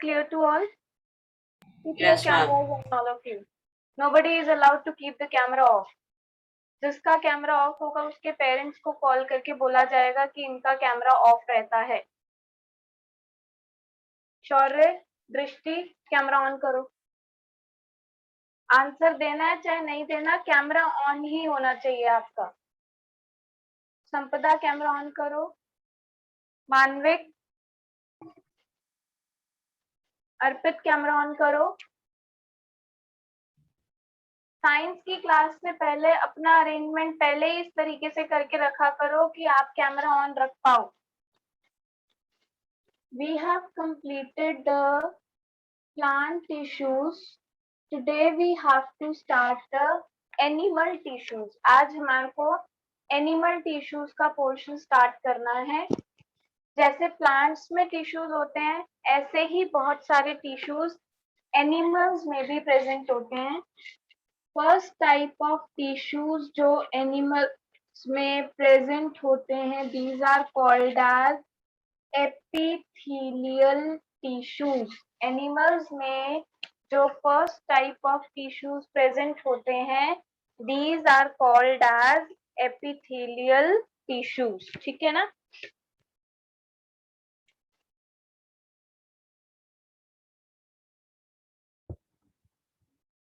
clear to all? Keep Yes, your cameras on, all of you. Nobody is allowed to keep the camera off. जिसका camera off होगा उसके parents को call करके बोला जाएगा कि इनका कैमरा ऑफ रहता है। शौर्य, दृष्टि, कैमरा ऑन करो। आंसर देना है चाहे नहीं देना, कैमरा ऑन ही होना चाहिए आपका। संपदा, कैमरा ऑन करो। मानविक, अर्पित, कैमरा ऑन करो। साइंस की क्लास से पहले अपना अरेंजमेंट पहले ही इस तरीके से करके रखा करो कि आप कैमरा ऑन रख पाओ। We have completed the plant tissues. Today we have to start the animal tissues. आज हमारे को एनिमल टिश्यूज का पोर्शन स्टार्ट करना है। जैसे प्लांट्स में टिश्यूज होते हैं ऐसे ही बहुत सारे टिश्यूज एनिमल्स में भी प्रेजेंट होते हैं। फर्स्ट टाइप ऑफ टिश्यूज जो एनिमल्स में प्रेजेंट होते हैं, these are called as epithelial tissues. Animals में जो first type of tissues present होते हैं, these are called as epithelial tissues. ठीक है ना?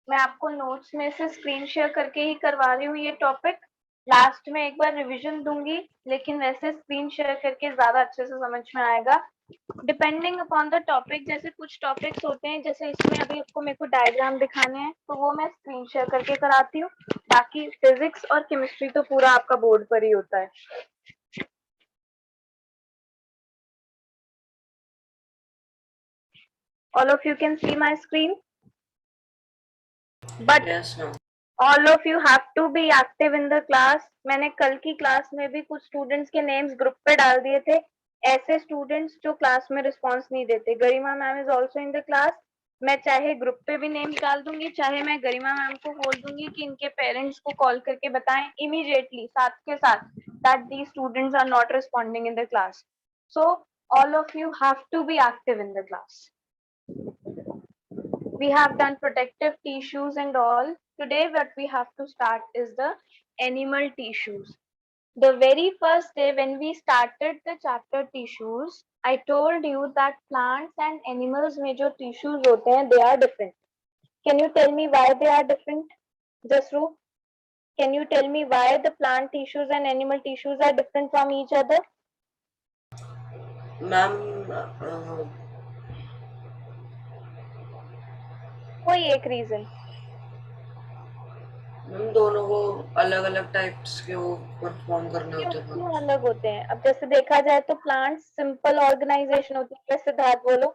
मैं आपको नोट्स में से स्क्रीन शेयर करके ही करवा रही हूँ ये टॉपिक। लास्ट में एक बार रिवीजन दूंगी, लेकिन वैसे स्क्रीन शेयर करके ज्यादा अच्छे से समझ में आएगा। डिपेंडिंग अपॉन द टॉपिक, जैसे कुछ टॉपिक्स होते हैं, जैसे इसमें अभी आपको मेरे को डायग्राम दिखाने हैं तो वो मैं स्क्रीन शेयर करके कराती हूँ। बाकी फिजिक्स और केमिस्ट्री तो पूरा आपका बोर्ड पर ही होता है। All of you can see my screen, but yes, ma'am. All of you have to be active in the class. मैंने कल की क्लास में भी कुछ स्टूडेंट्स के नेम्स ग्रुप पे डाल दिए थे। ऐसे स्टूडेंट्स जो क्लास में रिस्पांस नहीं देते। Garima ma'am is also in the class. मैं चाहे ग्रुप पे भी नेम्स डाल दूंगी, चाहे मैं गरिमा मैम को बोल दूंगी कि इनके पेरेंट्स को कॉल करके बताएं इमीडिएटली साथ के साथ that these students are not responding in the class. So all of you have to be active in the class. We have done protective tissues and all. Today what we have to start is the animal tissues. The very first day when we started the chapter tissues, I told you that plants and animals में जो tissues होते हैं, they are different. Can you tell me why they are different? Jasru, can you tell me why the plant tissues and animal tissues are different from each other? Ma'am कोई एक reason. Ma'am दोनों को अलग अलग types के वो perform करने होते हैं। क्यों अलग होते हैं? अब जैसे देखा जाए तो प्लांट्स सिंपल ऑर्गेनाइजेशन होती है। वैसे सिद्धार्थ बोलो।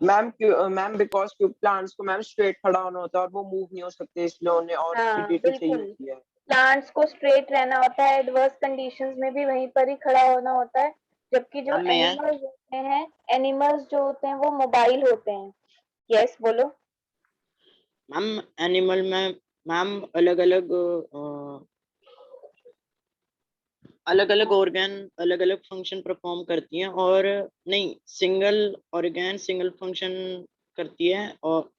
मैम बिकॉज प्लांट्स को मैम स्ट्रेट खड़ा होना होता है और वो मूव नहीं हो सकते, इसलिए उन्हें और रिजिडिटी चाहिए होती है। प्लांट्स को स्ट्रेट रहना होता है, एडवर्स कंडीशंस में भी वहीं पर ही खड़ा होना होता है। जबकि जो एनिमल्स होते हैं, एनिमल्स जो होते हैं वो मोबाइल होते हैं। यस बोलो। मैम एनिमल में मैम अलग अलग ऑर्गन अलग अलग फंक्शन परफॉर्म करती हैं, और नहीं सिंगल ऑर्गन सिंगल फंक्शन करती है। और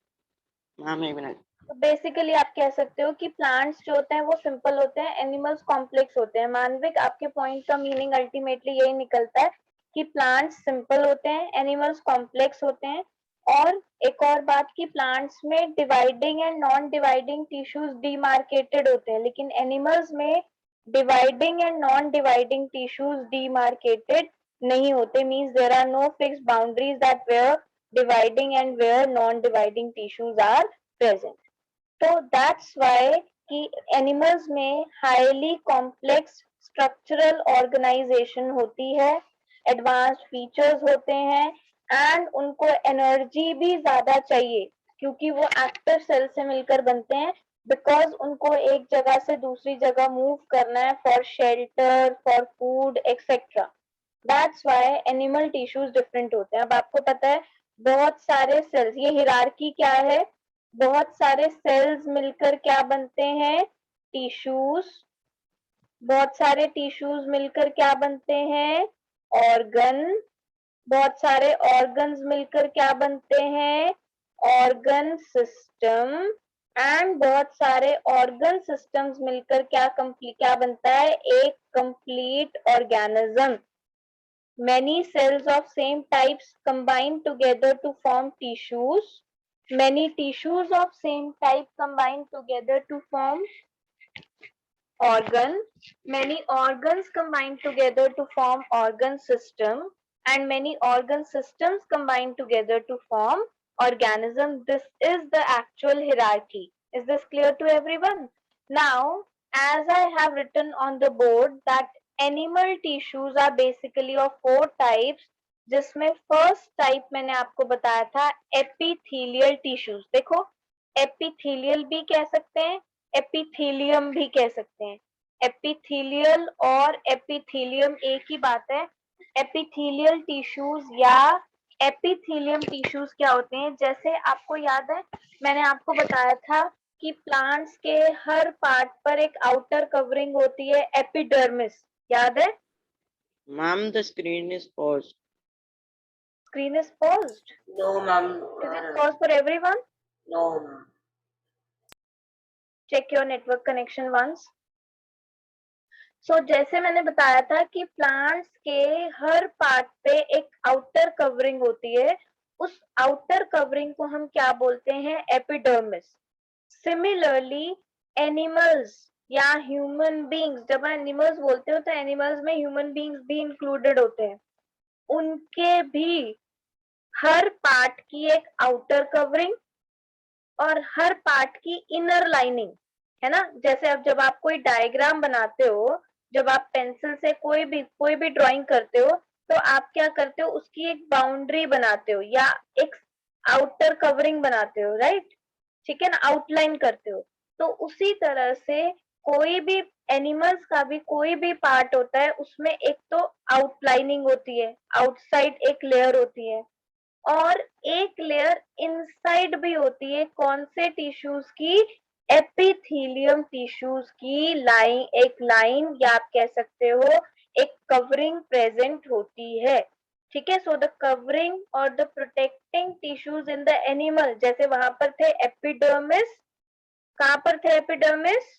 मैम एक मिनट, तो बेसिकली आप कह सकते हो कि प्लांट्स जो होते हैं वो सिंपल होते हैं, एनिमल्स कॉम्प्लेक्स होते हैं। मानविक, आपके पॉइंट का मीनिंग अल्टीमेटली यही निकलता है कि प्लांट्स सिंपल होते हैं, एनिमल्स कॉम्प्लेक्स होते हैं। और एक और बात कि प्लांट्स में dividing and non dividing tissues demarcated होते हैं, लेकिन एनिमल्स में dividing and non dividing tissues demarcated नहीं होते। Means there are no fixed boundaries that where dividing and where non dividing tissues are present. तो दैट्स वाई कि animals में highly complex structural organisation होती है, एडवांस फीचर्स होते हैं, and उनको एनर्जी भी ज्यादा चाहिए क्योंकि वो एक्टिव सेल से मिलकर बनते हैं। बिकॉज उनको एक जगह से दूसरी जगह मूव करना है for shelter, for food etcetera. That's why animal tissues different होते हैं। अब आपको पता है बहुत सारे सेल्स, ये हिरार्की क्या है, बहुत सारे सेल्स मिलकर क्या बनते हैं? टिश्यूज। बहुत सारे टिश्यूज मिलकर क्या बनते हैं? ऑर्गन। बहुत सारे ऑर्गन्स मिलकर क्या बनते हैं, ऑर्गन सिस्टम, एंड बहुत सारे ऑर्गन सिस्टम्स मिलकर क्या बनता है, एक complete organism. Many cells of same types combine together to form tissues. Many tissues of same type combine together to form organ. Many organs combine together to form organ system, and many organ systems combine together to form organism. This is the actual hierarchy. Is this clear to everyone? Now, as I have written on the board that animal tissues are basically of 4 types, जिसमें first type मैंने आपको बताया था epithelial tissues. देखो, epithelial भी कह सकते हैं, एपिथेलियम भी कह सकते हैं. एपिथेलियल और एपिथेलियम एक ही बात है. एपिथेलियल टिश्यूज या एपिथेलियम टिश्यूज क्या होते हैं, जैसे आपको याद है मैंने आपको बताया था कि प्लांट्स के हर पार्ट पर एक आउटर कवरिंग होती है, एपिडर्मिस. याद है? Ma'am, the screen is paused. Screen is paused. No, ma'am. Is it paused for everyone? No, ma'am. Check your network connection once. So, जैसे मैंने बताया था कि प्लांट्स के हर पार्ट पे एक आउटर कवरिंग होती है, उस आउटर कवरिंग को हम क्या बोलते हैं, एपिडर्मिस. सिमिलरली एनिमल्स या ह्यूमन बीइंग्स, जब एनिमल्स बोलते हो तो एनिमल्स में ह्यूमन बीइंग्स भी इंक्लूडेड होते हैं, उनके भी हर पार्ट की एक आउटर कवरिंग और हर पार्ट की इनर लाइनिंग है ना. जैसे अब जब आप कोई डायग्राम बनाते हो, जब आप पेंसिल से कोई भी ड्राइंग करते हो, तो आप क्या करते हो, उसकी एक बाउंड्री बनाते हो या एक आउटर कवरिंग बनाते हो, राइट? ठीक है ना, आउटलाइन करते हो. तो उसी तरह से कोई भी एनिमल्स का भी कोई भी पार्ट होता है, उसमें एक तो आउटलाइनिंग होती है, आउटसाइड एक लेयर होती है, और एक लेयर इनसाइड भी होती है. कौन से टिश्यूज की, एपिथेलियम टिश्यूज की लाइन, एक लाइन या आप कह सकते हो एक कवरिंग प्रेजेंट होती है. ठीक है. सो द कवरिंग और the protecting tissues in the animal, जैसे वहां पर थे एपिडर्मिस. कहां पर थे एपिडर्मिस?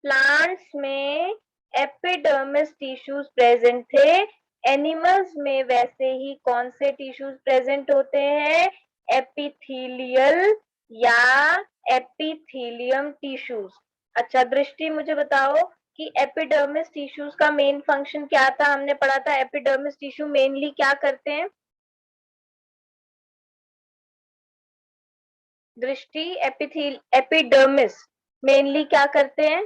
प्लांट्स में एपिडर्मिस टिश्यूज प्रेजेंट थे. एनिमल्स में वैसे ही कौन से टिश्यूज प्रेजेंट होते हैं, एपिथेलियल या एपिथेलियम टिश्यूज. अच्छा दृष्टि, मुझे बताओ कि एपिडर्मिस टिश्यूज का मेन फंक्शन क्या था. हमने पढ़ा था एपिडर्मिस टिश्यू मेनली क्या करते हैं. दृष्टि, एपिडर्मिस मेनली क्या करते हैं?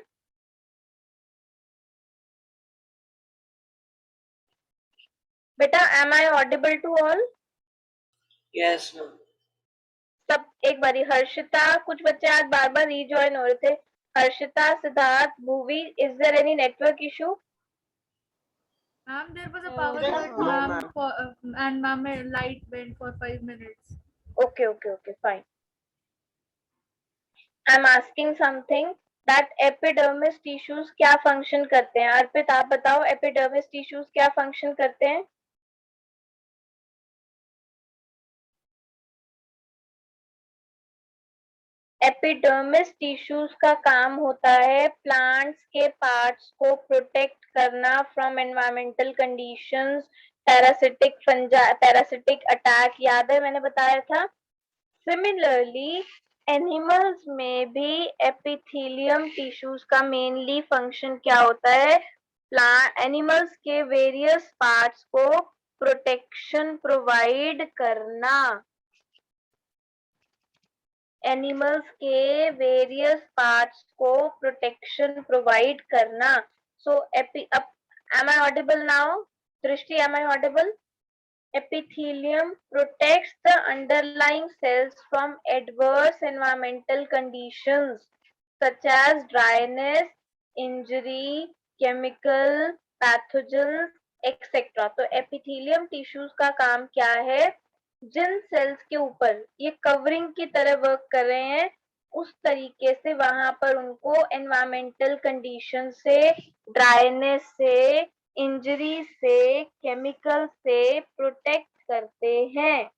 बेटा, am I audible to all? Yes, ma'am. सब एक बारी. हर्षिता, कुछ बच्चे आज बार बार रीजॉइन हो रहे थे. Harshita, Siddharth, Bhuvi, is there any network issue? Ma'am, there was a power No, cut, ma'am. ma'am, and ma'am, light went for 5 minutes. Okay, fine. I'm asking something that epidermis tissues क्या फंक्शन करते हैं. अर्पित, आप बताओ epidermis tissues क्या function करते हैं. Epidermis tissues का काम होता है प्लांट्स के पार्ट्स को प्रोटेक्ट करना from environmental conditions, parasitic attack. याद है मैंने बताया था. सिमिलरली एनिमल्स में भी एपिथेलियम टिश्यूज का मेनली फंक्शन क्या होता है, एनिमल्स के वेरियस पार्ट्स को प्रोटेक्शन प्रोवाइड करना. एनिमल्स के वेरियस पार्ट्स को प्रोटेक्शन प्रोवाइड करना. सो am I audible now? दृष्टि, am I audible? Epithelium protects the underlying cells from adverse environmental conditions such as dryness, injury, chemical, pathogens, etc. तो epithelium tissues का काम क्या है, जिन सेल्स के ऊपर ये कवरिंग की तरह वर्क कर रहे हैं, उस तरीके से वहां पर उनको एनवायरमेंटल कंडीशन से, ड्राइनेस से, इंजरी से, केमिकल से प्रोटेक्ट करते हैं।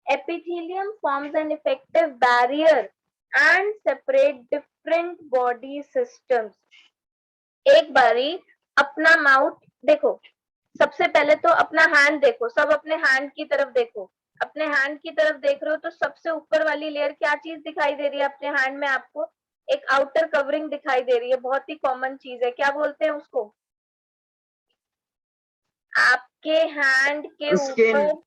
Epithelium forms an effective barrier and separate different body systems. एक बारी अपना माउथ देखो, सबसे पहले तो अपना हैंड देखो, सब अपने हैंड की तरफ देखो। अपने हैंड की तरफ देख रहे हो तो सबसे ऊपर वाली लेयर क्या चीज दिखाई दे रही है अपने हैंड में? आपको एक आउटर कवरिंग दिखाई दे रही है, बहुत ही कॉमन चीज है, क्या बोलते हैं उसको? आपके हैंड के स्किन। ऊपर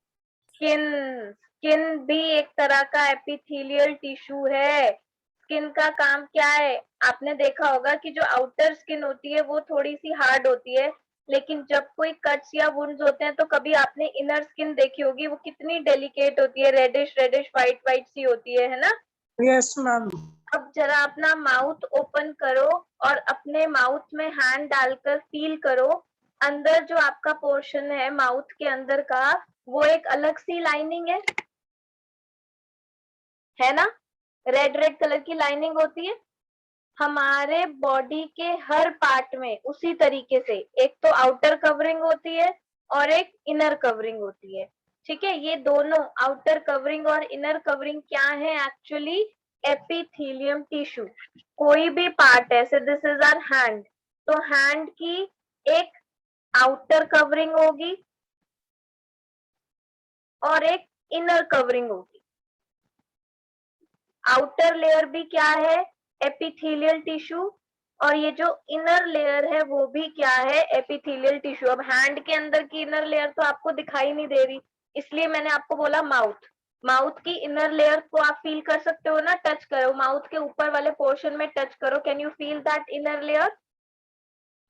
स्किन। स्किन भी एक तरह का एपिथेलियल टिश्यू है। स्किन का काम क्या है? आपने देखा होगा कि जो आउटर स्किन होती है वो थोड़ी सी हार्ड होती है, लेकिन जब कोई कट्स या वुंड्स होते हैं तो कभी आपने इनर स्किन देखी होगी, वो कितनी डेलिकेट होती है, रेडिश रेडिश व्हाइट व्हाइट सी होती है ना? Yes ma'am. अब जरा अपना माउथ ओपन करो और अपने माउथ में हैंड डालकर फील करो, अंदर जो आपका पोर्शन है माउथ के अंदर का, वो एक अलग सी लाइनिंग है ना? रेड रेड कलर की लाइनिंग होती है। हमारे बॉडी के हर पार्ट में उसी तरीके से एक तो आउटर कवरिंग होती है और एक इनर कवरिंग होती है। ठीक है, ये दोनों आउटर कवरिंग और इनर कवरिंग क्या है? Actually epithelium tissue. कोई भी पार्ट है, दिस इज आवर हैंड, तो हैंड की एक आउटर कवरिंग होगी और एक इनर कवरिंग होगी। आउटर लेयर भी क्या है? एपिथेलियल टिश्यू, और ये जो इनर लेयर है वो भी क्या है? Epithelial tissue. अब हैंड के अंदर की इनर लेयर तो आपको दिखाई नहीं दे रही, इसलिए मैंने आपको बोला माउथ। माउथ की इनर लेयर को आप फील कर सकते हो ना, टच करो, माउथ के ऊपर वाले पोर्शन में टच करो, can you feel that inner layer?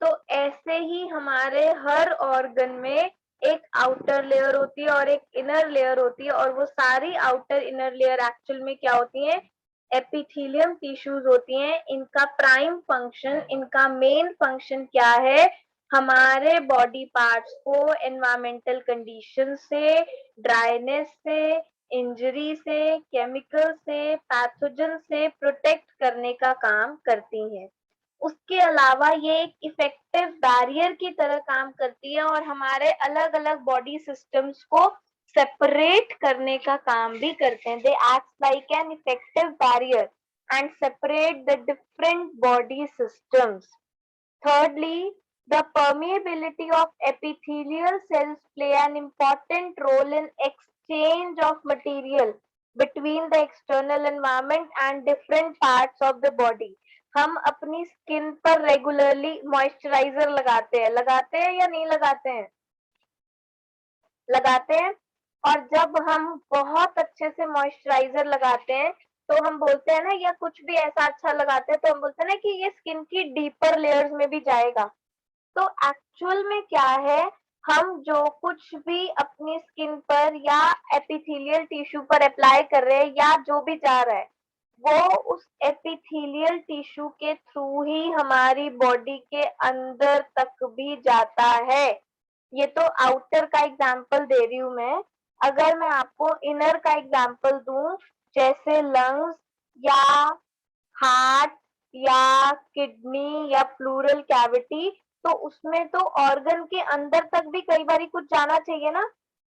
तो ऐसे ही हमारे हर ऑर्गन में एक आउटर लेयर होती है और एक इनर लेयर होती है, और वो सारी आउटर इनर लेयर एक्चुअल में क्या होती है? एपिथेलियम टिश्यूज होती हैं। इनका प्राइम फंक्शन, इनका मेन फंक्शन क्या है? हमारे बॉडी पार्ट्स को एनवायरमेंटल कंडीशन से, ड्राइनेस से, इंजरी से, केमिकल से, पैथोजन से प्रोटेक्ट करने का काम करती हैं। उसके अलावा ये एक इफेक्टिव बैरियर की तरह काम करती है और हमारे अलग अलग बॉडी सिस्टम्स को सेपरेट करने का काम भी करते हैं। They act like an effective barrier and separate the different body systems. Thirdly, the permeability of epithelial cells play an important role in exchange of material between the external environment and different parts of the body. हम अपनी skin पर regularly moisturiser लगाते हैं या नहीं लगाते हैं? लगाते हैं। और जब हम बहुत अच्छे से मॉइस्चराइजर लगाते हैं तो हम बोलते हैं ना, या कुछ भी ऐसा अच्छा लगाते हैं तो हम बोलते हैं ना कि ये स्किन की डीपर लेयर्स में भी जाएगा। तो एक्चुअल में क्या है, हम जो कुछ भी अपनी स्किन पर या एपिथेलियल टिश्यू पर अप्लाई कर रहे हैं या जो भी जा रहा है, वो उस एपिथेलियल टिश्यू के थ्रू ही हमारी बॉडी के अंदर तक भी जाता है। ये तो आउटर का एग्जांपल दे रही हूँ मैं। अगर मैं आपको इनर का एग्जांपल दूं, जैसे लंग्स या हार्ट या किडनी या प्लूरल कैविटी, तो उसमें तो ऑर्गन के अंदर तक भी कई बार कुछ जाना चाहिए ना,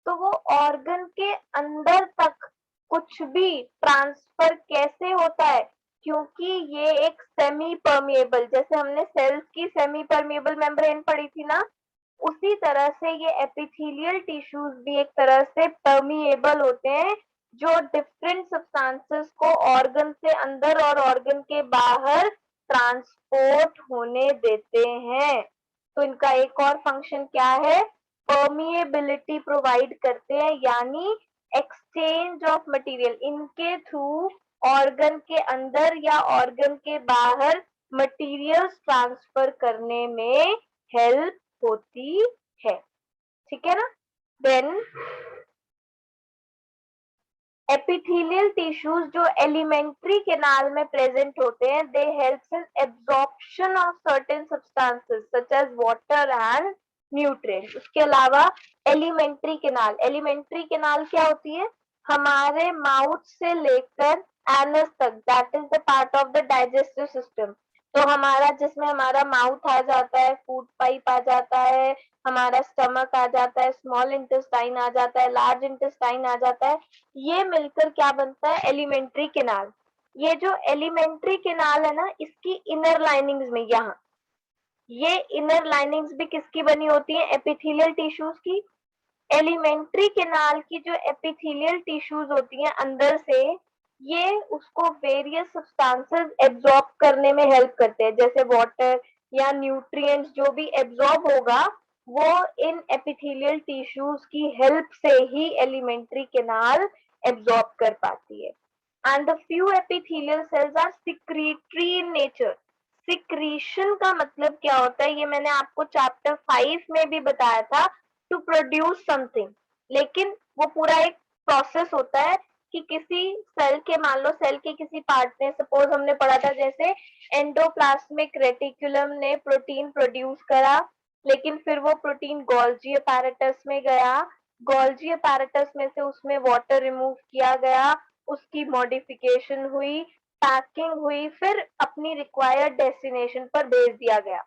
तो वो ऑर्गन के अंदर तक कुछ भी ट्रांसफर कैसे होता है? क्योंकि ये एक सेमी परमिएबल, जैसे हमने सेल्स की सेमी परमिएबल मेम्ब्रेन पढ़ी थी ना, उसी तरह से ये एपिथेलियल टिश्यूज भी एक तरह से परमिएबल होते हैं, जो डिफरेंट सब्सटेंसेस को ऑर्गन से अंदर और ऑर्गन के बाहर ट्रांसपोर्ट होने देते हैं। तो इनका एक और फंक्शन क्या है? परमिएबिलिटी प्रोवाइड करते हैं, यानी एक्सचेंज ऑफ मटेरियल। इनके थ्रू ऑर्गन के अंदर या ऑर्गन के बाहर मटेरियल्स ट्रांसफर करने में हेल्प होती है। ठीक है ना? देन एपिथेलियल टिश्यूज जो एलिमेंट्री केनाल में प्रेजेंट होते हैं, they help in absorption of certain substances such as water and nutrients. उसके अलावा एलिमेंट्री केनाल क्या होती है? हमारे माउथ से लेकर एनस तक, that is the part of the digestive system. तो हमारा जिसमें हमारा माउथ आ जाता है, फूड पाइप आ जाता है, हमारा स्टमक आ जाता है, स्मॉल इंटेस्टाइन आ जाता है, लार्ज इंटेस्टाइन आ जाता है। ये मिलकर क्या बनता है? Alimentary canal. ये जो एलिमेंट्री कैनाल है ना, इसकी इनर लाइनिंग्स में यहाँ ये इनर लाइनिंग्स भी किसकी बनी होती है? एपिथेलियल टिश्यूज की। एलिमेंट्री कैनाल की जो एपिथेलियल टिश्यूज होती हैं अंदर से, ये उसको वेरियस सब्सटेंसेस एब्जॉर्ब करने में हेल्प करते हैं, जैसे वाटर या न्यूट्रिएंट्स जो भी एब्जॉर्ब होगा वो इन एपिथेलियल टिश्यूज की हेल्प से ही एलिमेंट्री कैनाल एब्जॉर्ब कर पाती है। And the few epithelial cells are secretory in nature. Secretion का मतलब क्या होता है, ये मैंने आपको चैप्टर 5 में भी बताया था, टू प्रोड्यूस समथिंग। लेकिन वो पूरा एक प्रोसेस होता है कि किसी सेल के, मान लो सेल के किसी पार्ट में, सपोज हमने पढ़ा था जैसे एंडोप्लाज्मिक रेटिकुलम ने प्रोटीन प्रोड्यूस करा, लेकिन फिर वो प्रोटीन गोल्जी अपैरेटस में गया, गोल्जी अपैरेटस में से उसमें वाटर रिमूव किया गया, उसकी मॉडिफिकेशन हुई, पैकिंग हुई, फिर अपनी रिक्वायर्ड डेस्टिनेशन पर भेज दिया गया।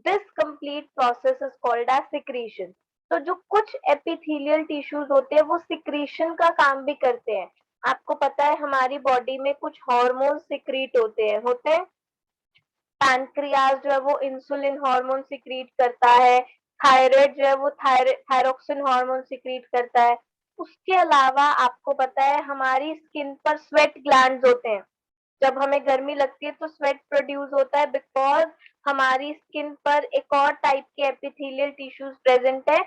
This complete process is called as secretion. तो जो कुछ एपिथेलियल टिश्यूज होते हैं वो सिक्रीशन का काम भी करते हैं। आपको पता है हमारी बॉडी में कुछ हार्मोन सिक्रीट होते हैं। पैनक्रियाज जो है वो इंसुलिन हार्मोन सिक्रीट करता है, थायराइड जो है वो थायरोक्सिन हार्मोन सिक्रीट करता है। उसके अलावा आपको पता है हमारी स्किन पर स्वेट ग्लैंड्स होते हैं। जब हमें गर्मी लगती है तो स्वेट प्रोड्यूस होता है, बिकॉज हमारी स्किन पर एक और टाइप के एपिथेलियल टिश्यूज प्रेजेंट है।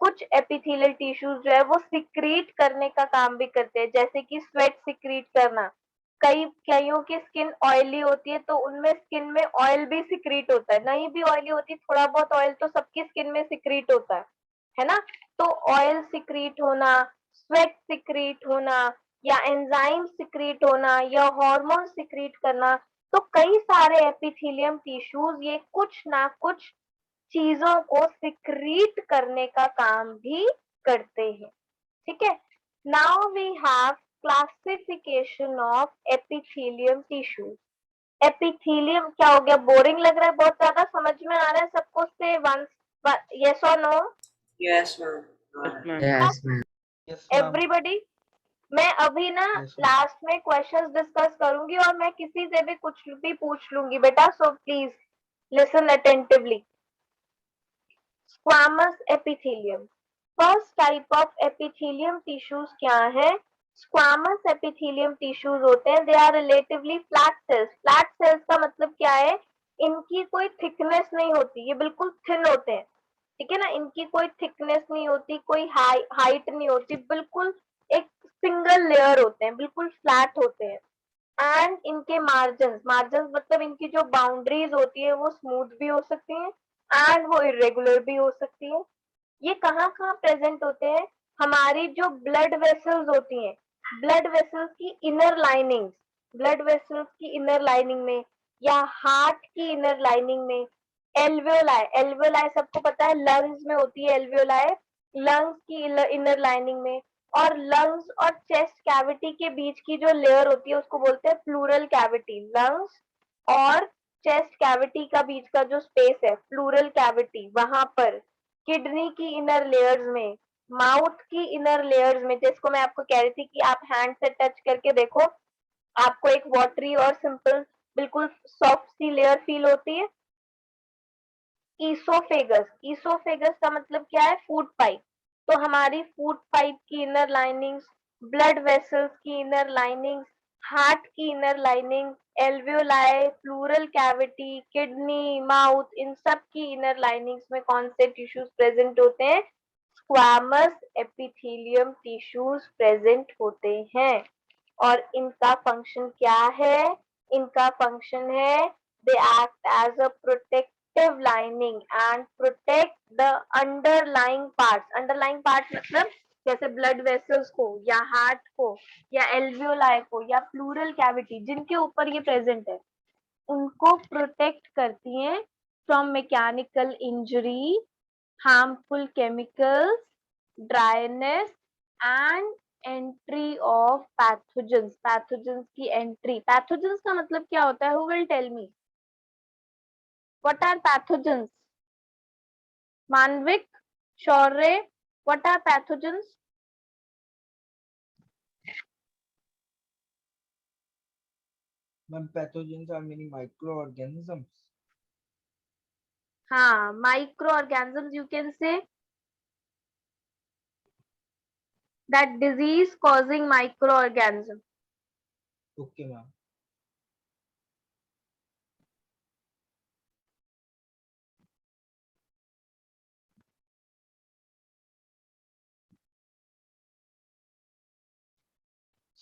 कुछ एपिथेलियल टिश्यूज जो है वो सिक्रीट करने का काम भी करते हैं, जैसे कि स्वेट सिक्रीट करना। कईयों की स्किन ऑयली होती है तो उनमें स्किन में ऑयल भी सिक्रीट होता है, नहीं भी ऑयली होती, थोड़ा बहुत ऑयल तो सबकी स्किन में सिक्रीट होता है ना। तो ऑयल सिक्रीट होना, स्वेट सिक्रीट होना, या एंजाइम सिक्रीट होना, या हार्मोन सिक्रीट करना, तो कई सारे एपिथेलियम टिश्यूज ये कुछ ना कुछ चीजों को सिक्रीट करने का काम भी करते हैं। ठीक है, now we have classification of epithelium tissues. Epithelium क्या हो गया? बोरिंग लग रहा है बहुत ज्यादा? समझ में आ रहा है सबको? से वन, यस और no? Yes ma'am. Yes, ma'am. Everybody, मैं अभी ना लास्ट में क्वेश्चंस डिस्कस करूंगी और मैं किसी से भी कुछ भी पूछ लूंगी बेटा, so please listen attentively. Squamous epithelium, first type of epithelium tissues क्या है? स्क्वामस एपिथेलियम टिश्यूज होते हैं, they are relatively flat cells. Flat cells का मतलब क्या है? इनकी कोई थिकनेस नहीं होती, ये बिल्कुल थिन होते हैं। ठीक है ना, इनकी कोई थिकनेस नहीं होती, कोई हाइट नहीं होती, बिल्कुल एक सिंगल लेयर होते हैं, बिल्कुल फ्लैट होते हैं। एंड इनके मार्जिन मतलब इनकी जो बाउंड्रीज होती है वो स्मूथ भी हो सकती है एंड वो इरेगुलर भी हो सकती है। ये कहाँ कहाँ प्रेजेंट होते हैं? हमारी जो ब्लड वेसल्स होती हैं, ब्लड वेसल्स की इनर लाइनिंग, ब्लड वेसल्स की इनर लाइनिंग में, या हार्ट की इनर लाइनिंग में। एल्वियोलाई, एल्वियोलाई सबको पता है लंग्स में होती है एल्वियोलाई, लंग्स की इनर लाइनिंग में। और लंग्स और चेस्ट कैविटी के बीच की जो लेयर होती है उसको बोलते हैं प्लूरल कैविटी। लंग्स और चेस्ट कैविटी का बीच का जो स्पेस है, प्लूरल कैविटी, वहां पर किडनी की इनर लेयर्स में, माउथ की इनर लेयर्स में, जिसको मैं आपको कह रही थी कि आप हैंड से टच करके देखो, आपको एक वाटरी और सिंपल बिल्कुल सॉफ्ट सी लेयर फील होती है। ईसोफेगस, ईसोफेगस का मतलब क्या है? Food pipe. तो हमारी फूड पाइप की इनर लाइनिंग्स, ब्लड वेसल्स की इनर लाइनिंग्स, हार्ट की inner lining, alveoli, pleural cavity, kidney, mouth, इन सब की इनर लाइनिंग्स में कौन से टिश्यूज प्रेजेंट होते हैं? स्क्वामस एपिथेलियम टिश्यूज प्रेजेंट होते हैं। और इनका फंक्शन क्या है? इनका फंक्शन है they act as a protective lining and protect the underlying parts. Underlying parts मतलब जैसे ब्लड वेसल्स को, या हार्ट को, या एल्वियोलाई को, या प्लूरल कैविटी, जिनके ऊपर ये प्रेजेंट है, उनको प्रोटेक्ट करती हैं from mechanical injury, harmful chemicals, dryness and entry of pathogens. Pathogens की एंट्री, पैथोजेंस का मतलब क्या होता है? Who will tell me what are pathogens? Manvik, Shaurya, what are pathogens? Ma'am, pathogens are many microorganisms. हाँ, microorganisms you can say. That disease causing microorganism. Okay, ma'am.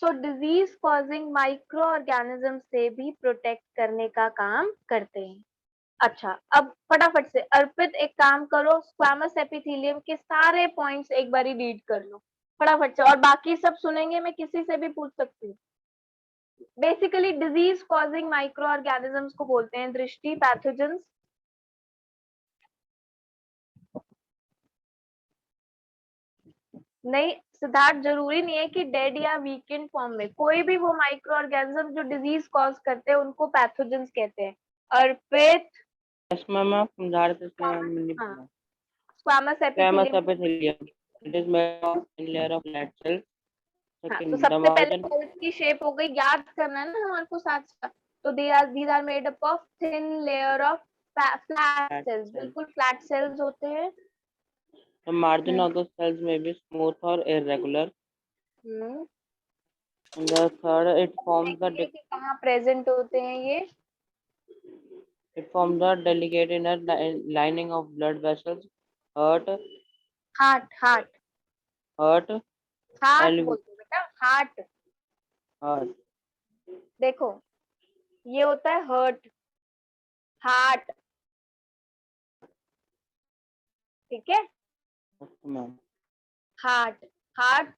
So disease causing microorganism से भी protect करने का काम करते हैं। अच्छा, अब फटाफट से अर्पित एक काम करो, स्क्वैमस एपिथेलियम के सारे पॉइंट्स एक बारी रीड कर लो फटाफट से, और बाकी सब सुनेंगे, मैं किसी से भी पूछ सकती हूँ। Basically disease causing micro organisms को बोलते हैं दृष्टि पैथोजेंस। नहीं सिद्धार्थ, जरूरी नहीं है कि डेड या वीकेंड फॉर्म में, कोई भी वो माइक्रो ऑर्गेनिज्म जो डिजीज कॉज करते हैं उनको पैथोजेंस कहते हैं। अर्पित, Yes, ma'am. आप समझा रहे थे इसलिए मैंने हाँ, बोला। Squamous Squamous epithelium. epithelium. It is made of thin layer of flat cells. हाँ, Second, तो the सबसे पहले margin. सेल्स की शेप हो गई, याद करना है ना हमारे को साथ साथ। तो these are made up of thin layer of flat cells, बिल्कुल फ्लैट सेल्स होते हैं। The margin of the cells may be smooth or irregular. And the third, it forms the देखिए कि कहाँ प्रेजेंट होते हैं ये। delicate inner lining of blood vessels. Heart, heart, heart, heart, heart alveoli- बोलते हैं बेटा, हार्ट। heart. देखो ये होता है हर्ट, हार्ट, ठीक है। Okay, ma'am. Heart, heart